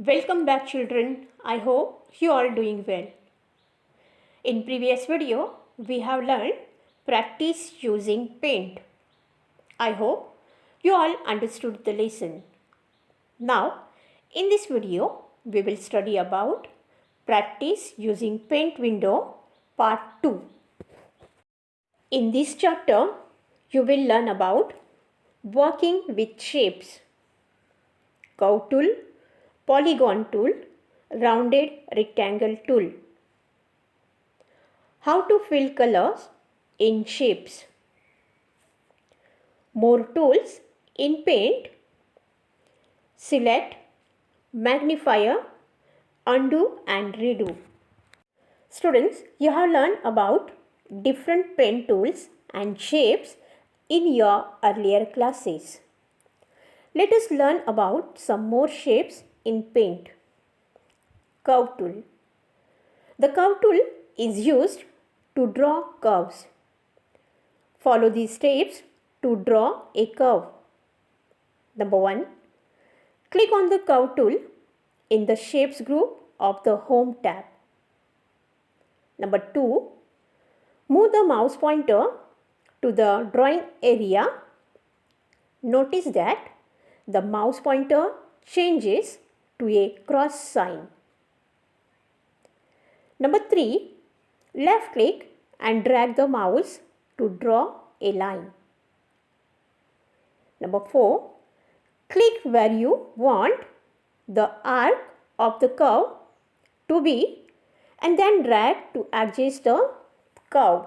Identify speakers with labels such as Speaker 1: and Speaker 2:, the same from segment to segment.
Speaker 1: Welcome back children. I hope you are doing well. In previous video, we have learned practice using paint. I hope you all understood the lesson. Now, in this video, we will study about practice using paint window part 2. In this chapter, you will learn about working with shapes, curve tool, polygon tool, rounded rectangle tool. How to fill colors in shapes. More tools in paint. Select, magnifier, undo and redo. Students, you have learned about different paint tools and shapes in your earlier classes. Let us learn about some more shapes in paint. Curve tool. The curve tool is used to draw curves. Follow these steps to draw a curve. Number 1. Click on the curve tool in the shapes group of the Home tab. Number 2. Move the mouse pointer to the drawing area. Notice that the mouse pointer changes to a cross sign. Number 3. Left click and drag the mouse to draw a line. Number 4. Click where you want the arc of the curve to be and then drag to adjust the curve.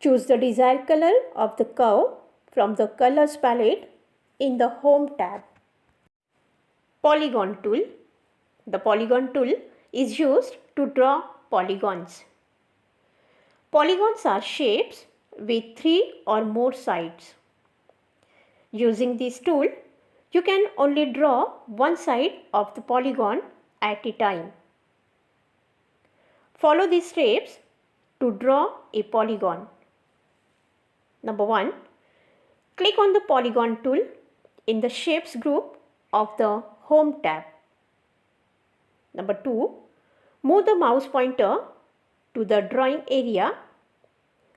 Speaker 1: Choose the desired color of the curve from the colors palette in the Home tab. Polygon tool. The polygon tool is used to draw polygons. Polygons are shapes with 3 or more sides. Using this tool, you can only draw one side of the polygon at a time. Follow these steps to draw a polygon. Number 1. Click on the polygon tool in the shapes group of the Home tab. Number 2. Move the mouse pointer to the drawing area.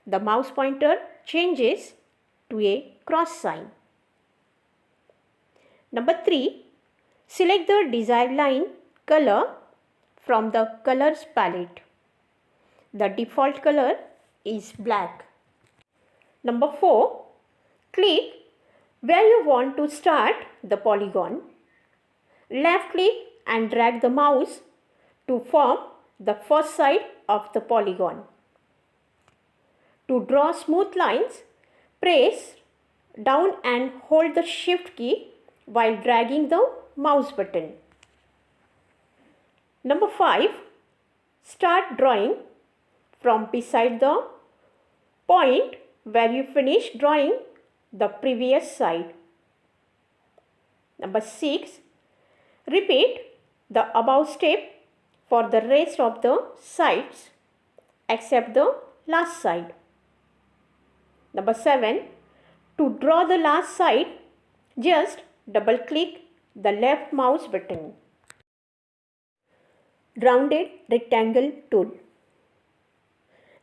Speaker 1: The mouse pointer changes to a cross sign. Number 3. Select the desired line color from the colors palette. The default color is black. Number 4. Click where you want to start the polygon. Left click and drag the mouse to form the first side of the polygon. To draw smooth lines, press down and hold the Shift key while dragging the mouse button. Number 5. Start drawing from beside the point where you finish drawing the previous side. Number 6. Repeat the above step for the rest of the sides except the last side. Number 7. To draw the last side, just double click the left mouse button. Rounded rectangle tool.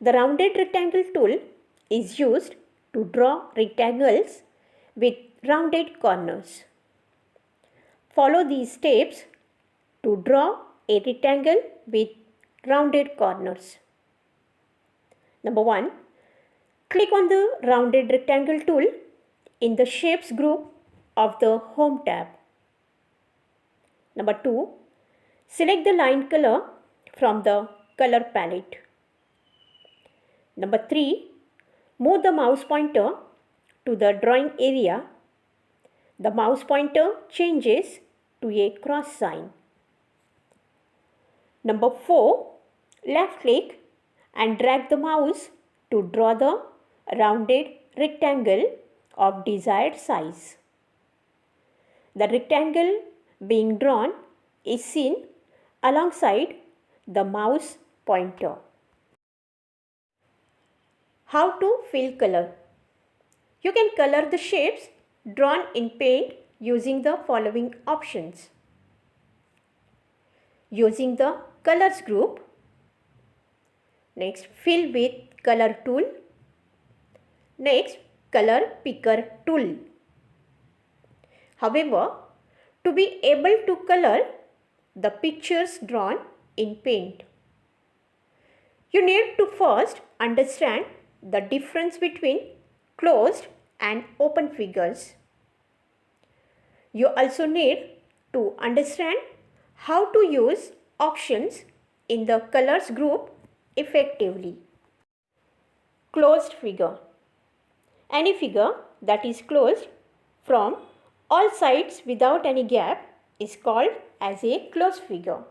Speaker 1: The rounded rectangle tool is used to draw rectangles with rounded corners. Follow these steps to draw a rectangle with rounded corners. Number 1. Click on the rounded rectangle tool in the shapes group of the Home tab. Number 2. Select the line color from the color palette. Number 3. Move the mouse pointer to the drawing area. The mouse pointer changes to a cross sign. Number 4. Left click and drag the mouse to draw the rounded rectangle of desired size. The rectangle being drawn is seen alongside the mouse pointer. How to fill color? You can color the shapes drawn in paint using the following options. Using the colors group. Next, fill with color tool. Next, color picker tool. However, to be able to color the pictures drawn in paint, you need to first understand the difference between closed and open figures. You also need to understand how to use options in the colors group effectively. Closed figure. Any figure that is closed from all sides without any gap is called as a closed figure.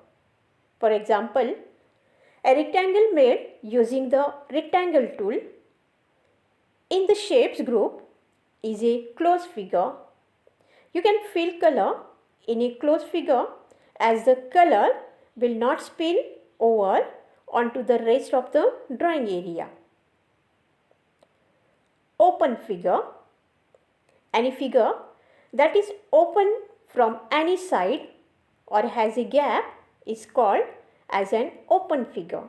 Speaker 1: For example, a rectangle made using the rectangle tool in the shapes group is a closed figure. You can fill color in a closed figure as the color will not spill over onto the rest of the drawing area. Open figure. Any figure that is open from any side or has a gap is called as an open figure.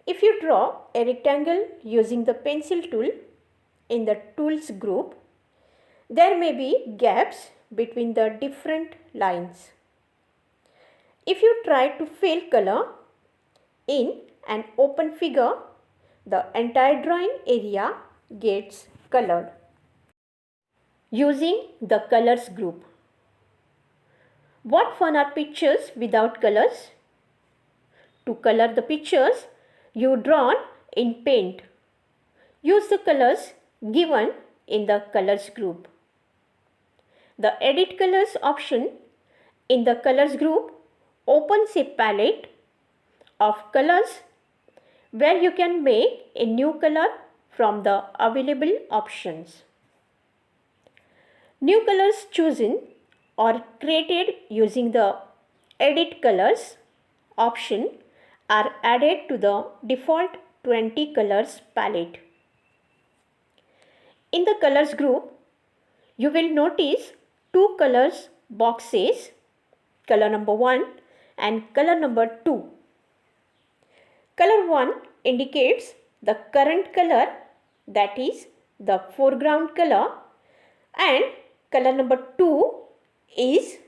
Speaker 1: If you draw a rectangle using the pencil tool in the tools group, there may be gaps between the different lines. If you try to fill color in an open figure, the entire drawing area gets colored. Using the colors group. What fun are pictures without colors? To color the pictures you drawn in paint, use the colors given in the colors group. The edit colors option in the colors group opens a palette of colors where you can make a new color from the available options. New colors chosen or created using the edit colors option are added to the default 20 colors palette. In the colors group, you will notice two colors boxes, color number 1 and color number 2. Color 1 indicates the current color, that is the foreground color, and color number 2 is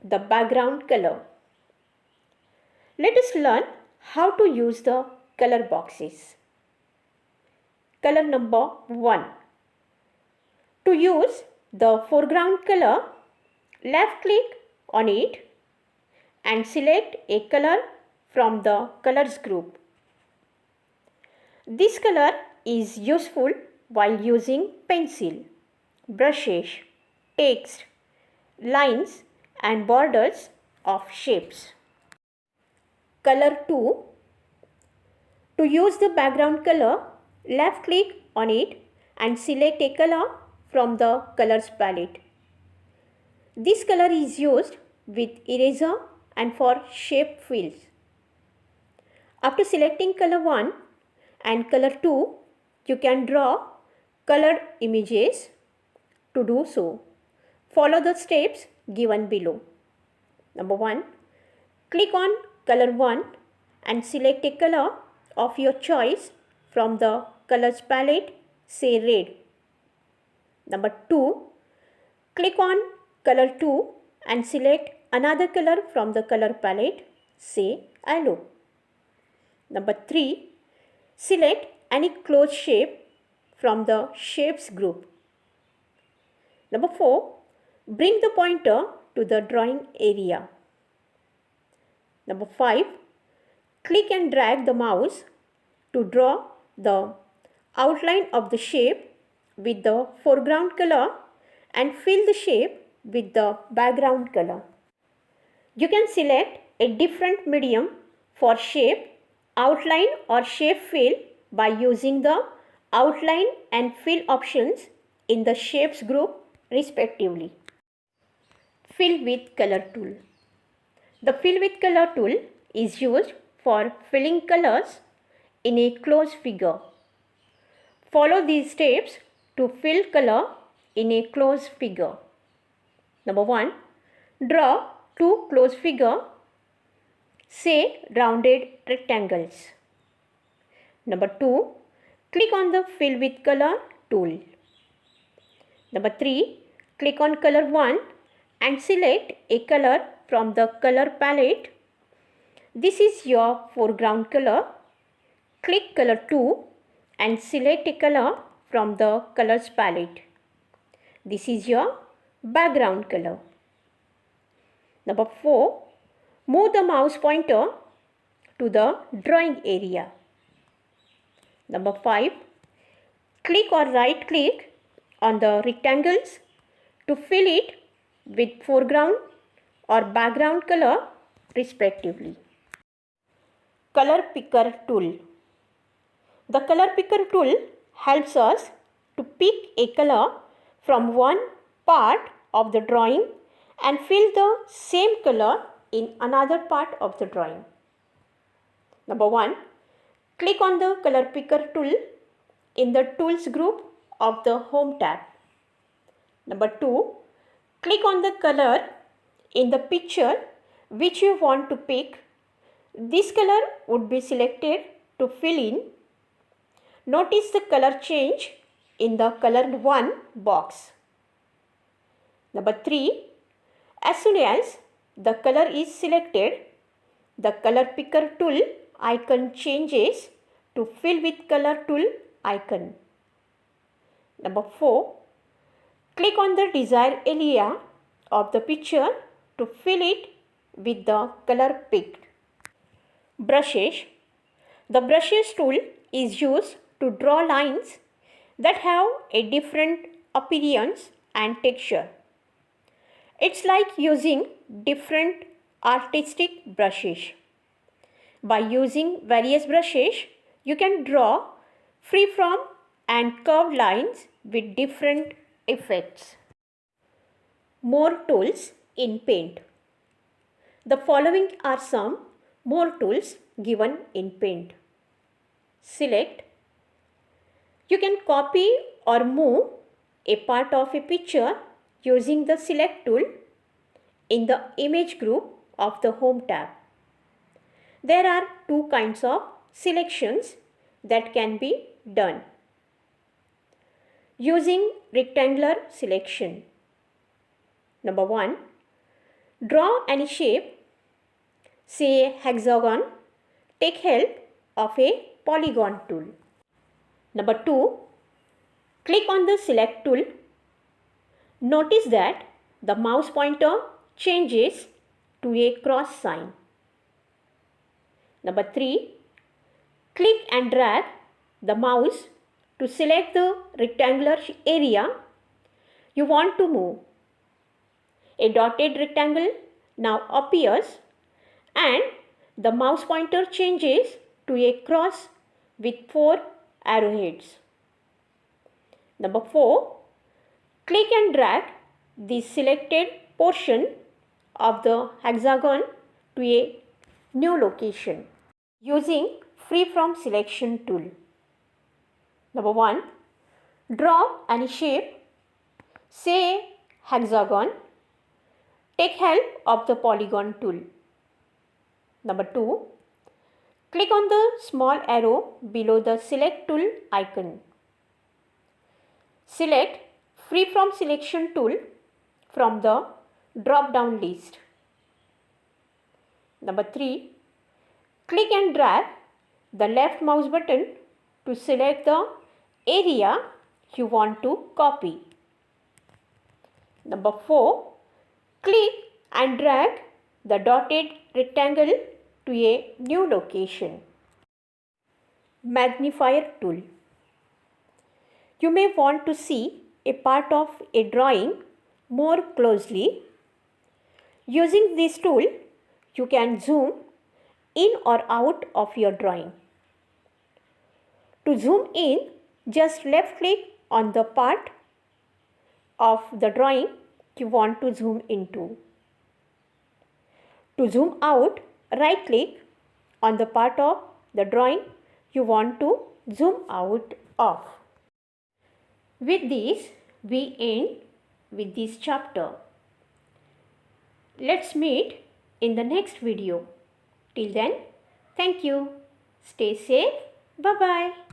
Speaker 1: the background color. Let us learn how to use the color boxes. Color number 1. To use the foreground color, left click on it and select a color from the colors group. This color is useful while using pencil, brushes, text, lines and borders of shapes. Color 2. To use the background color, left click on it and select a color from the colors palette. This color is used with eraser and for shape fills. After selecting color 1 and color 2, you can draw colored images. To do so, follow the steps given below. Number 1. Click on color 1 and select a color of your choice from the colors palette, say red. Number 2. Click on color 2 and select another color from the color palette, say yellow. Number 3. Select any closed shape from the shapes group. Number 4. Bring the pointer to the drawing area. Number 5. Click and drag the mouse to draw the outline of the shape with the foreground color and fill the shape with the background color. You can select a different medium for shape, outline or shape fill by using the outline and fill options in the shapes group respectively. Fill with color tool. The fill with color tool is used for filling colors in a closed figure. Follow these steps to fill color in a closed figure. Number 1. Draw two close figure, say rounded rectangles. Number 2. Click on the Fill with Color tool. Number 3. Click on color 1 and select a color from the color palette. This is your foreground color. Click color 2 and select a color from the colors palette. This is your background color. Number 4. Move the mouse pointer to the drawing area. Number 5. Click or right click on the rectangles to fill it with foreground or background color respectively. Color Picker tool. The color picker tool helps us to pick a color from one part of the drawing and fill the same color in another part of the drawing. Number 1. Click on the color picker tool in the tools group of the home tab. Number 2. Click on the color in the picture which you want to pick. This color would be selected to fill in. Notice the color change in the color 1 box. Number 3. As soon as the color is selected, the color picker tool icon changes to fill with color tool icon. Number 4. Click on the desired area of the picture to fill it with the color picked. Brushes. The brushes tool is used to draw lines that have a different appearance and texture. It's like using different artistic brushes. By using various brushes, you can draw free-form and curved lines with different effects. More tools in Paint. The following are some more tools given in Paint. Select. You can copy or move a part of a picture using the Select tool in the Image group of the Home tab. There are two kinds of selections that can be done. Using rectangular selection. Number 1. Draw any shape, say hexagon. Take help of a polygon tool. Number 2. Click on the Select tool. Notice that the mouse pointer changes to a cross sign. Number 3. Click and drag the mouse to select the rectangular area you want to move. A dotted rectangle now appears and the mouse pointer changes to a cross with 4 arrowheads. Number 4. Click and drag the selected portion of the hexagon to a new location using Freeform Selection tool. Number 1. Draw any shape, say hexagon. Take help of the polygon tool. Number 2. Click on the small arrow below the Select tool icon. Select Freeform Selection tool from the drop-down list. Number 3. Click and drag the left mouse button to select the area you want to copy. Number 4. Click and drag the dotted rectangle to a new location. Magnifier tool. You may want to see a part of a drawing more closely. Using this tool, you can zoom in or out of your drawing. To zoom in, just left click on the part of the drawing you want to zoom into. To zoom out, right click on the part of the drawing you want to zoom out of. With this, we end with this chapter. Let's meet in the next video. Till then, thank you. Stay safe. Bye-bye.